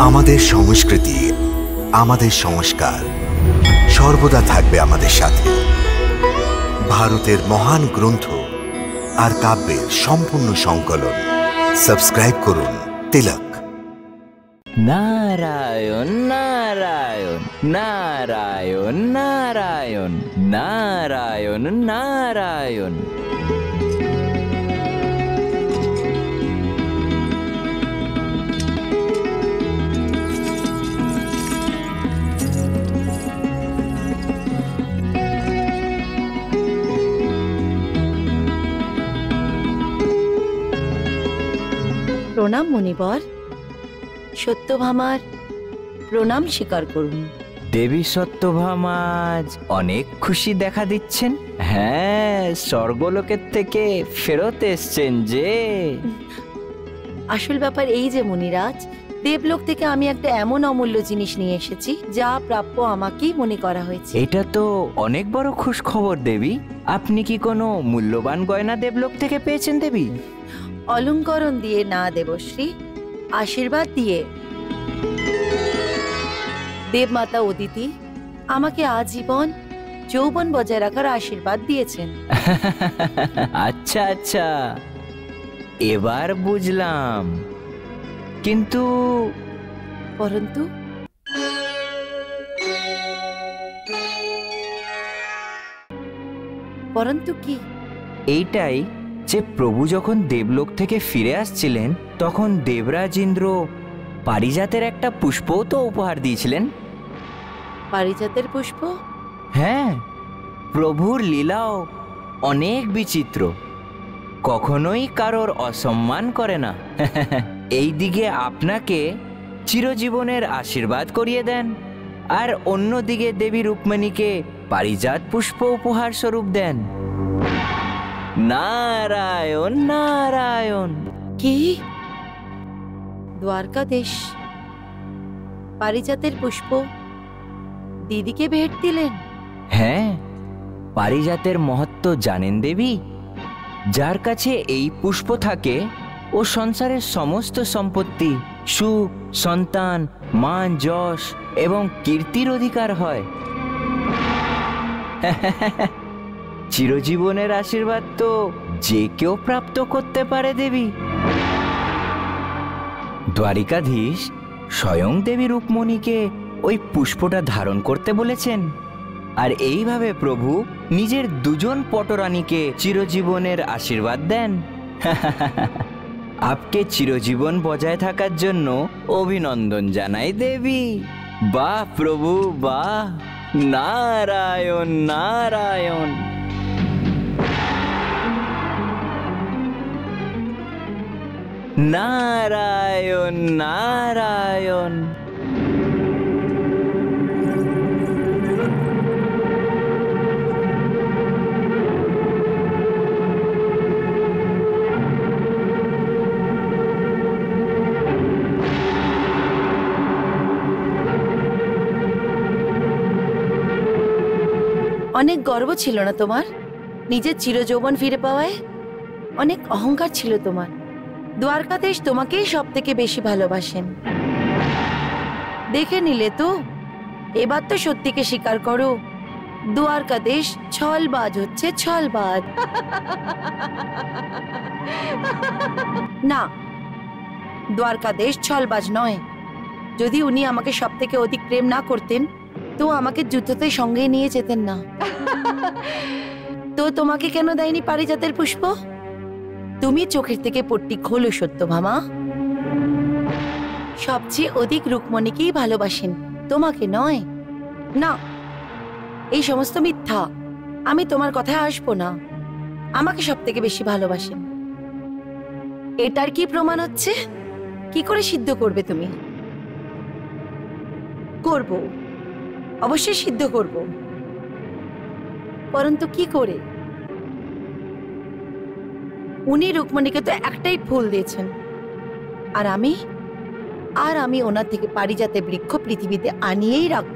আমাদের সংস্কৃতি, আমাদের সংস্কার সর্বদা থাকবে আমাদের সাথে। ভারতের মহান গ্রন্থ আর কাব্যের সম্পূর্ণ সংকলন। সাবস্ক্রাইব করুন তিলক। নারায়ণ নারায়ণ নারায়ণ নারায়ণ নারায়ণ নারায়ণ। প্রণাম মুনিবর। সত্যভামার প্রণাম স্বীকার করুন। দেবী সত্যভামা আজ অনেক খুশি দেখা দিচ্ছেন। হ্যাঁ, স্বর্গলোকের থেকে ফেরত এসছেন যে। আসল ব্যাপার এই যে মুনিরাজ, দেবলোক থেকে আমি একটা এমন অমূল্য জিনিস নিয়ে এসেছি যা প্রাপ্য আমাকেই মনে করা হয়েছে। এটা তো অনেক বড় খুশ খবর দেবী। আপনি কি কোনো মূল্যবান গয়না দেবলোক থেকে পেয়েছেন দেবী? অলঙ্করণ দিয়ে না দেবশ্রী, আশীর্বাদ দিয়ে। দেবমাতা অদিতি আমাকে আজীবন যৌবন বজায় রাখার আশীর্বাদ দিয়েছেন। আচ্ছা আচ্ছা, এবার বুঝলাম। কিন্তু পরন্তু পরন্তু কি? এইটাই যে প্রভু যখন দেবলোক থেকে ফিরে আসছিলেন তখন দেবরাজ ইন্দ্র পারিজাতের একটা পুষ্পও তো উপহার দিয়েছিলেন। পারিজাতের পুষ্প? হ্যাঁ, প্রভুর লীলাও অনেক বিচিত্র, কখনোই কারোর অসম্মান করে না। এই দিকে আপনাকে চিরজীবনের আশীর্বাদ করিয়ে দেন, আর অন্যদিকে দেবী রুক্মিণীকে পারিজাত পুষ্প উপহার স্বরূপ দেন। নারায়ণ নারায়ণ। কি? দ্বারকাদেশ পারিজাতের পুষ্প দিদিকে ভেট দিলেন? হ্যাঁ, পারিজাতের মহত্ব জানেন দেবী? যার কাছে এই পুষ্প থাকে ও সংসারের সমস্ত সম্পত্তি, সুখ, সন্তান, মান, যশ এবং কীর্তির অধিকার হয়। চিরজীবনের আশীর্বাদ তো যে কেউ প্রাপ্ত করতে পারে দেবী। দ্বারিকাধীশ স্বয়ং দেবী রুক্মিণীকে ওই পুষ্পটা ধারণ করতে বলেছেন, আর এইভাবে প্রভু নিজের দুজন পটরানীকে চিরজীবনের আশীর্বাদ দেন। আপকে চিরজীবন বজায় থাকার জন্য অভিনন্দন জানাই দেবী। বাহ প্রভু বাহ। নারায়ণ নারায়ণ। নারায়ণ নারায়ণ। অনেক গর্ব ছিল না তোমার নিজের চিরযৌবন ফিরে পাওয়ায়? অনেক অহংকার ছিল তোমার। দ্বারকাদেশ তোমাকেই সব থেকে বেশি ভালোবাসেন। দেখে নিলে তো, এবার তো সত্যিকে স্বীকার করো, দ্বারকাদেশ ছলবাজ হচ্ছে, ছলবাজ। না, দ্বারকাদেশ ছলবাজ নয়। যদি উনি আমাকে সব থেকে অধিক প্রেম না করতেন তো আমাকে যুদ্ধতে সঙ্গে নিয়ে যেতেন না। তো তোমাকে কেন দেয়নি পারিজাতের পুষ্প? তুমি চোখের থেকে পট্টি খোলো সত্যভামা। সবচেয়ে অধিক রুক্মিণীকেই ভালোবাসেন, তোমাকে নয়। না, এই সমস্ত মিথ্যা। আমি তোমার কথায় আসবো না। আমাকে সব থেকে বেশি ভালোবাসেন। এটার কি প্রমাণ হচ্ছে? কি করে সিদ্ধ করবে তুমি? করব, অবশ্যই সিদ্ধ করব, পরন্তু কি করে? উনি রুক্মিণীকে তো একটাই ফুল দিয়েছেন, আর আমি ওনার থেকে পারিজাতের বৃক্ষ পৃথিবীতে আনিয়েই রাখব।